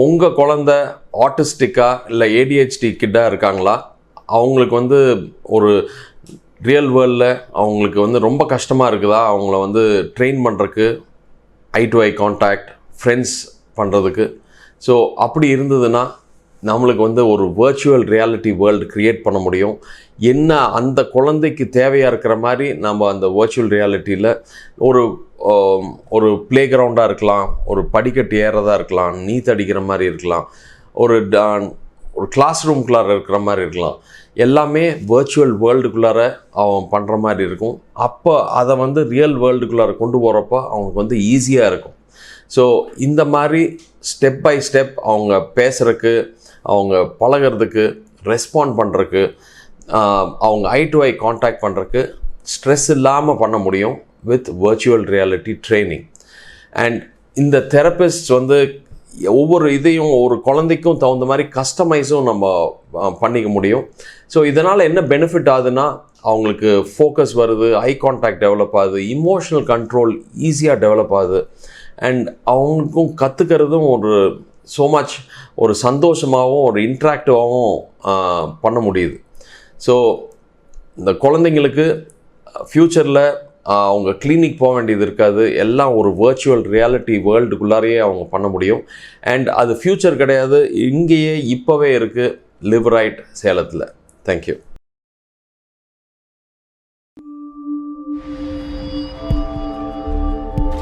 உங்கள் குழந்தை ஆட்டிஸ்டிக்காக இல்லை ஏடிஹெச்டி கிட்டாக இருக்காங்களா, அவங்களுக்கு வந்து ஒரு ரியல் வேர்ல்டில் அவங்களுக்கு வந்து ரொம்ப கஷ்டமாக இருக்குதா அவங்கள வந்து ட்ரெயின் பண்ணுறதுக்கு, ஐ டு ஐ கான்டாக்ட், ஃப்ரெண்ட்ஸ் பண்ணுறதுக்கு. ஸோ அப்படி இருந்ததுன்னா நம்மளுக்கு வந்து ஒரு வர்ச்சுவல் ரியாலிட்டி வேர்ல்டு க்ரியேட் பண்ண முடியும். என்ன அந்த குழந்தைக்கு தேவையாக இருக்கிற மாதிரி நம்ம அந்த வர்ச்சுவல் ரியாலிட்டியில் ஒரு ப்ளே கிரவுண்டாக இருக்கலாம், ஒரு படிக்கட்டு ஏறதாக இருக்கலாம், நீத் அடிக்கிற மாதிரி இருக்கலாம், ஒரு கிளாஸ் ரூம்குள்ளார இருக்கிற மாதிரி இருக்கலாம். எல்லாமே வர்ச்சுவல் வேர்ல்டுக்குள்ளார அவன் பண்ணுற மாதிரி இருக்கும். அப்போ அதை வந்து ரியல் வேர்ல்டுக்குள்ளார கொண்டு போகிறப்போ அவங்களுக்கு வந்து ஈஸியாக இருக்கும். ஸோ இந்த மாதிரி ஸ்டெப் பை ஸ்டெப் அவங்க பேசுகிறதுக்கு, அவங்க பழகிறதுக்கு, ரெஸ்பாண்ட் பண்ணுறதுக்கு, அவங்க ஐ டு ஐ கான்டாக்ட் பண்ணுறதுக்கு ஸ்ட்ரெஸ் இல்லாமல் பண்ண முடியும் with virtual reality training. And இந்த தெரபிஸ்ட் வந்து ஒவ்வொரு இதையும் ஒரு குழந்தைக்கும் தகுந்த மாதிரி கஸ்டமைஸும் நம்ம பண்ணிக்க முடியும். ஸோ இதனால் என்ன பெனிஃபிட் ஆகுதுன்னா, அவங்களுக்கு ஃபோக்கஸ் வருது, ஐ கான்டாக்ட் டெவலப் ஆகுது, இமோஷனல் கண்ட்ரோல் ஈஸியாக டெவலப் ஆகுது. அண்ட் அவங்களுக்கும் கற்றுக்கிறதும் ஸோ மச் ஒரு சந்தோஷமாகவும் ஒரு இன்ட்ராக்டிவாகவும் பண்ண முடியுது. ஸோ இந்த குழந்தைங்களுக்கு ஃப்யூச்சரில் அவங்க கிளினிக் போக வேண்டியது இருக்காது. எல்லாம் ஒரு வர்ச்சுவல் ரியாலிட்டி வேர்ல்டுக்குள்ளாரையே அவங்க பண்ண முடியும். அண்ட் அது ஃப்யூச்சர் கிடையாது, இங்கேயே இப்போவே இருக்குது லிவ் ரைட் சேலத்தில். தேங்க்யூ.